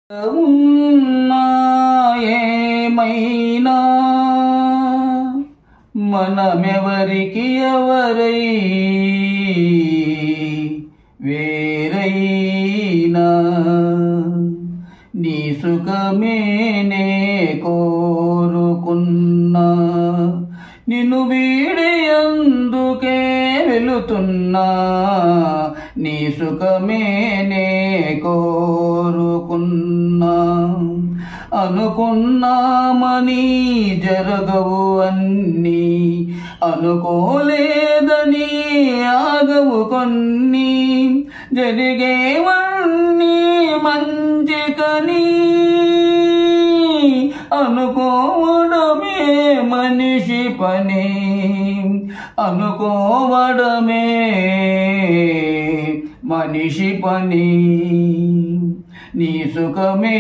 ఉన్నా ఏమైనా మనమెవరికి ఎవరై వేరైనా నీ సుఖమేనే కోరుకున్నా నిన్ను వీడి అందుకే వెళుతున్నా నీ సుఖమేనే కోరుకున్నా అనుకున్నామని జరగవు అన్నీ అనుకోలేదని ఆగవు కొన్ని జరిగేవన్నీ మంచికని అనుకోవడమే మనిషి పని అనుకోవడమే మనిషి పని నీ సుఖమే